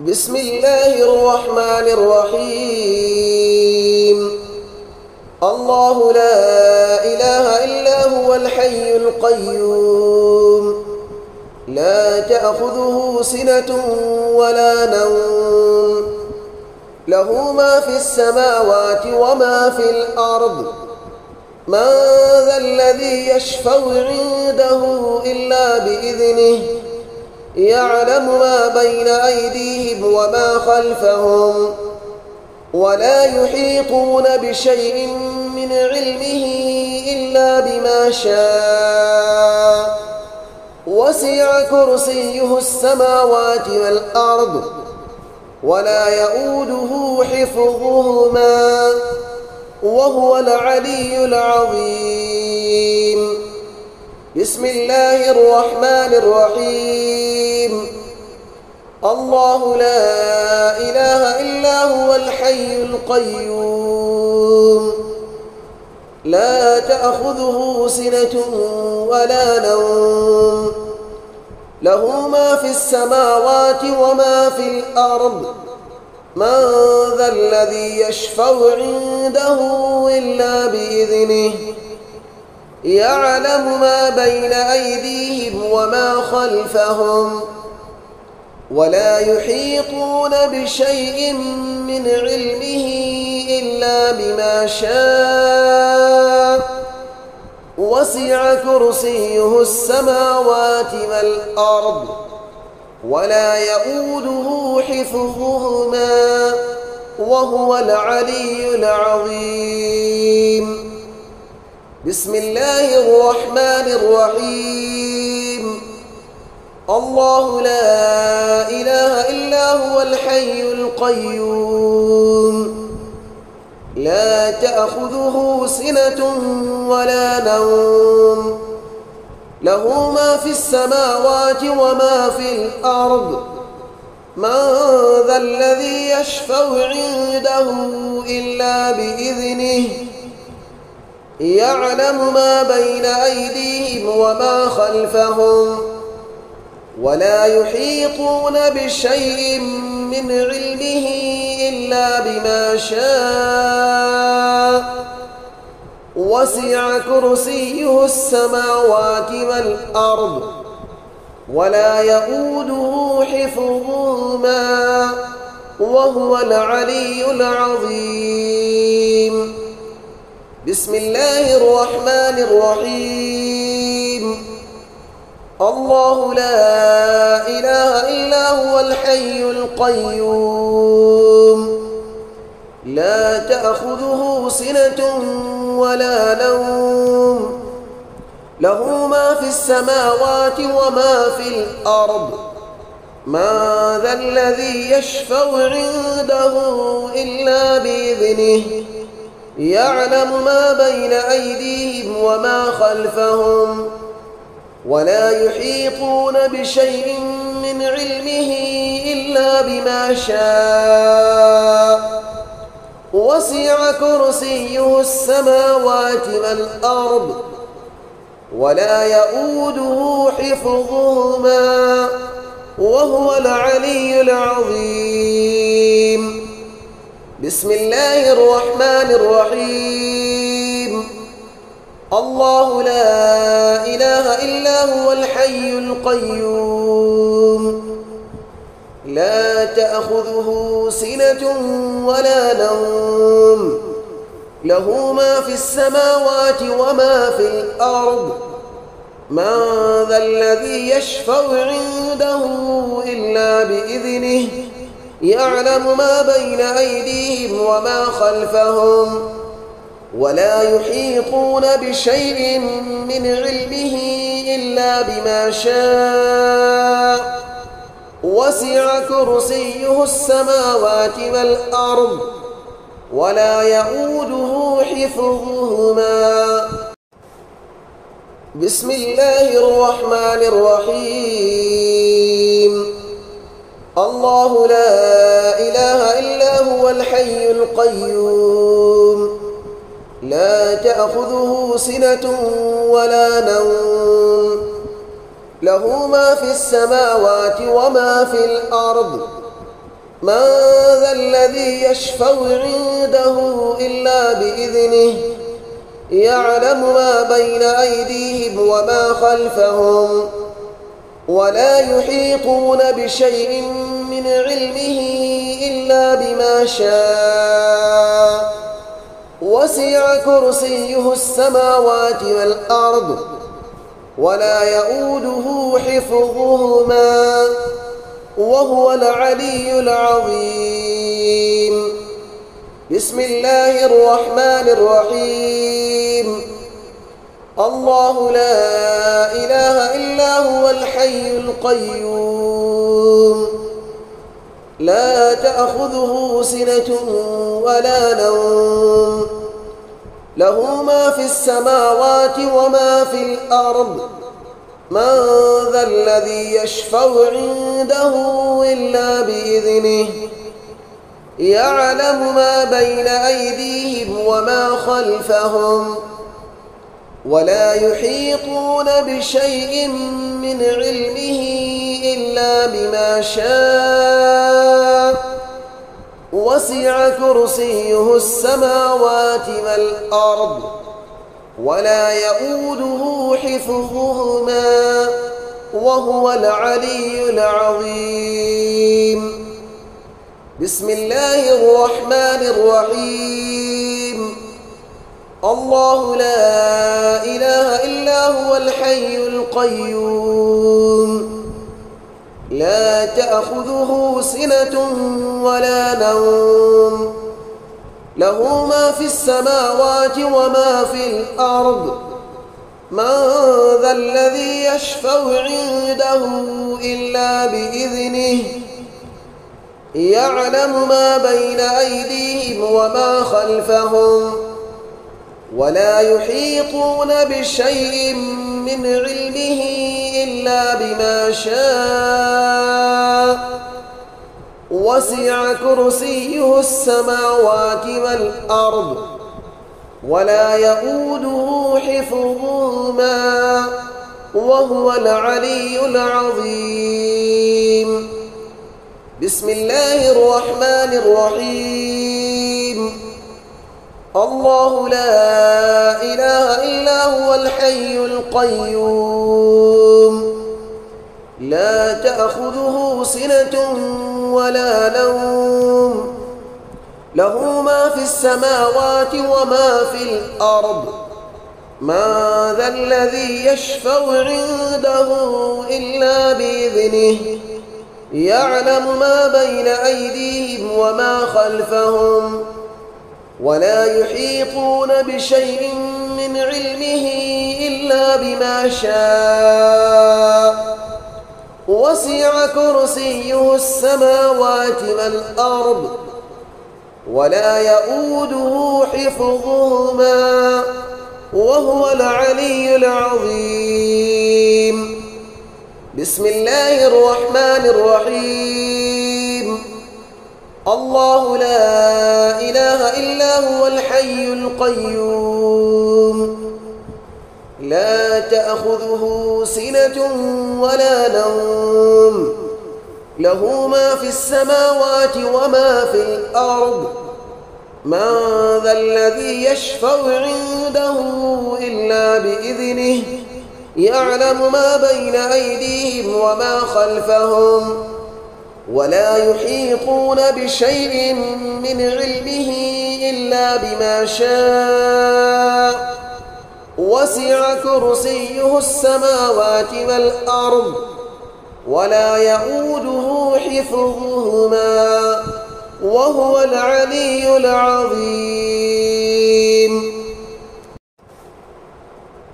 بسم الله الرحمن الرحيم. الله لا إله إلا هو الحي القيوم، لا تأخذه سنة ولا نوم، له ما في السماوات وما في الأرض. من ذا الذي يشفع عنده إلا بإذنه، يعلم ما بين أيديهم وما خلفهم، ولا يحيطون بشيء من علمه إلا بما شاء. وسع كرسيه السماوات والأرض، ولا يؤوده حفظهما، وهو العلي العظيم. بسم الله الرحمن الرحيم. الله لا إله إلا هو الحي القيوم، لا تأخذه سنة ولا نوم، له ما في السماوات وما في الأرض. من ذا الذي يشفع عنده إلا بإذنه، يعلم ما بين أيديهم وما خلفهم، ولا يحيطون بشيء من علمه إلا بما شاء. وسع كرسيه السماوات والأرض، ولا يؤوده حفظهما، وهو العلي العظيم. بسم الله الرحمن الرحيم. الله لا إله إلا هو الحي القيوم، لا تأخذه سنة ولا نوم، له ما في السماوات وما في الأرض. من ذا الذي يشفع عنده إلا بإذنه، يعلم ما بين أيديهم وما خلفهم، ولا يحيطون بشيء من علمه إلا بما شاء. وسع كرسيه السماوات والأرض، ولا يؤوده حفظهما، وهو العلي العظيم. بسم الله الرحمن الرحيم. الله لا إله إلا هو الحي القيوم، لا تأخذه سنة ولا نوم، له ما في السماوات وما في الأرض. من ذا الذي يشفع عنده إلا بإذنه، يعلم ما بين أيديهم وما خلفهم، ولا يحيطون بشيء من علمه إلا بما شاء. وسع كرسيه السماوات والأرض، ولا يؤوده حفظهما، وهو العلي العظيم. بسم الله الرحمن الرحيم. الله لا إله إلا هو الحي القيوم، لا تأخذه سنة ولا نوم، له ما في السماوات وما في الأرض. من ذا الذي يشفع عنده إلا بإذنه، يعلم ما بين أيديهم وما خلفهم، ولا يحيطون بشيء من علمه إلا بما شاء. وسع كرسيه السماوات والأرض، ولا يؤوده حفظهما. بسم الله الرحمن الرحيم. الله لا إله إلا هو الحي القيوم، لا تأخذه سنة ولا نوم، له ما في السماوات وما في الأرض. من ذا الذي يشفع عنده إلا بإذنه يعلم ما بين أيديهم وما خلفهم ولا يحيطون بشيء من علمه إلا بما شاء وسع كرسيه السماوات والأرض ولا يؤوده حفظهما وهو العلي العظيم. بسم الله الرحمن الرحيم. الله لا إله إلا هو الحي القيوم لا تأخذه سنة ولا نوم له ما في السماوات وما في الأرض من ذا الذي يشفع عنده إلا بإذنه يعلم ما بين أيديهم وما خلفهم ولا يحيطون بشيء من علمه إلا بما شاء وسع كرسيه السماوات والأرض ولا يؤوده حفظهما وهو العلي العظيم. بسم الله الرحمن الرحيم. الله لا إله إلا هو الحي القيوم لا تأخذه سنة ولا نوم له ما في السماوات وما في الأرض من ذا الذي يشفع عنده إلا بإذنه يعلم ما بين أيديهم وما خلفهم ولا يحيطون بشيء من علمه إلا بما شاء وسع كرسيه السماوات والأرض ولا يؤوده حفظهما وهو العلي العظيم. بسم الله الرحمن الرحيم. الله لا إله إلا هو الحي القيوم لا تأخذه سنة ولا نوم له ما في السماوات وما في الأرض من ذا الذي يشفع عنده إلا بإذنه يعلم ما بين أيديهم وما خلفهم ولا يحيطون بشيء من علمه إلا بما شاء وسع كرسيه السماوات والأرض ولا يؤوده حفظهما وهو العلي العظيم. بسم الله الرحمن الرحيم. الله لا إله إلا هو الحي القيوم لا تأخذه سنة ولا نوم له ما في السماوات وما في الأرض من ذا الذي يشفع عنده إلا بإذنه يعلم ما بين أيديهم وما خلفهم ولا يحيطون بشيء من علمه إلا بما شاء وسع كرسيه السماوات والأرض ولا يؤوده حفظهما وهو العلي العظيم.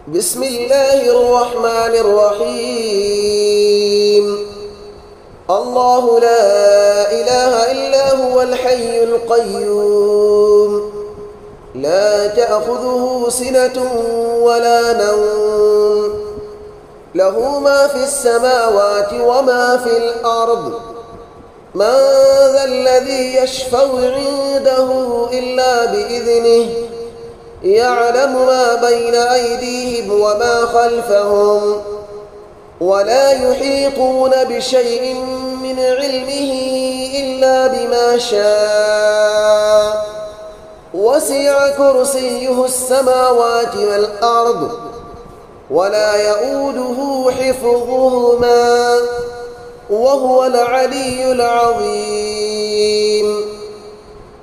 بسم الله الرحمن الرحيم. الله لا إله إلا هو الحي القيوم لا تأخذه سنة ولا نوم له ما في السماوات وما في الأرض من ذا الذي يشفع عنده إلا بإذنه يعلم ما بين أيديهم وما خلفهم ولا يحيطون بشيء من علمه إلا إلا بما شاء وسع كرسيه السماوات والأرض ولا يؤوده حفظهما وهو العلي العظيم.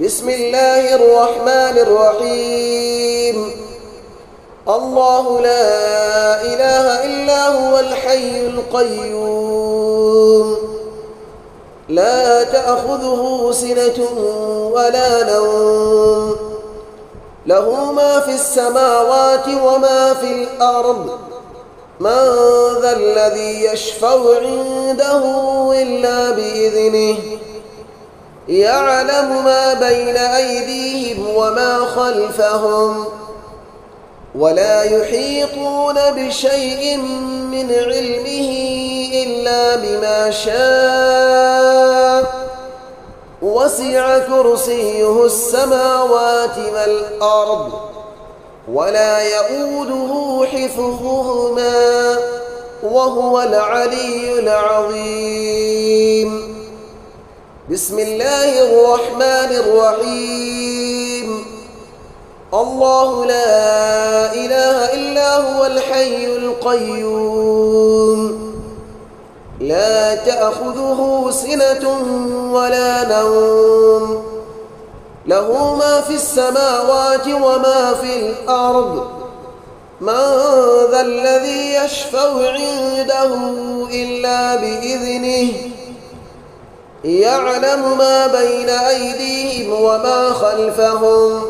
بسم الله الرحمن الرحيم. الله لا إله إلا هو الحي القيوم لا تأخذه سنة ولا نوم له ما في السماوات وما في الأرض من ذا الذي يشفع عنده إلا بإذنه يعلم ما بين أيديهم وما خلفهم ولا يحيطون بشيء من علمه إلا بما شاء وسع كرسيه السماوات والأرض ولا يؤوده حفظهما وهو العلي العظيم. بسم الله الرحمن الرحيم. الله لا إله إلا هو الحي القيوم لا تأخذه سنة ولا نوم له ما في السماوات وما في الأرض من ذا الذي يشفع عنده إلا بإذنه يعلم ما بين أيديهم وما خلفهم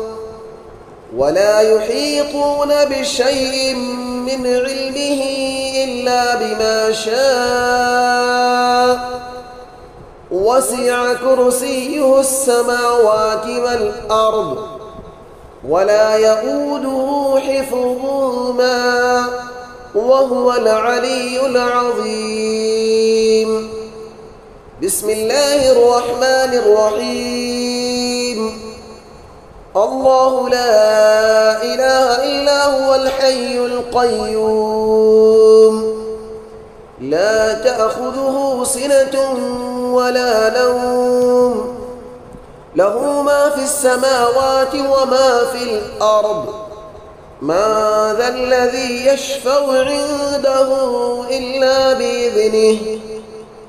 ولا يحيطون بشيء من علمه إلا بما شاء وسع كرسيه السماوات والأرض ولا يؤوده حفظهما وهو العلي العظيم. بسم الله الرحمن الرحيم. الله لا إله إلا هو الحي القيوم لا تأخذه سنة ولا نوم له ما في السماوات وما في الأرض من ذا الذي يشفع عنده إلا بإذنه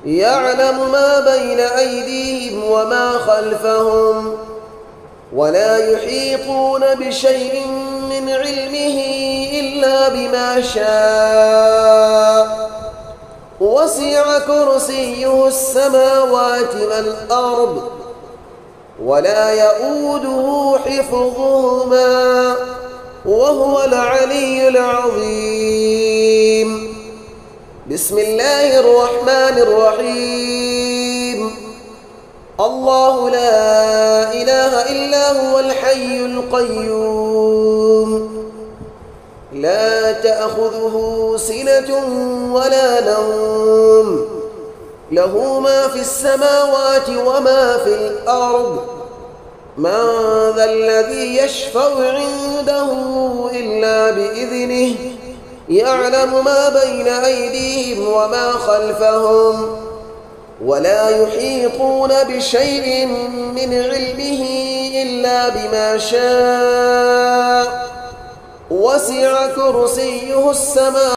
يعلم ما بين أيديهم وما خلفهم ولا يحيطون بشيء من علمه إلا بما شاء وسع كرسيه السماوات والأرض ولا يؤوده حفظهما وهو العلي العظيم. بسم الله الرحمن الرحيم. الله لا إله إلا هو الحي القيوم لا تأخذه سنة ولا نوم له ما في السماوات وما في الأرض من ذا الذي يشفع عنده إلا بإذنه يعلم ما بين أيديهم وما خلفهم ولا يحيطون بشيء من علمه إلا بما شاء وسع كرسيه السماوات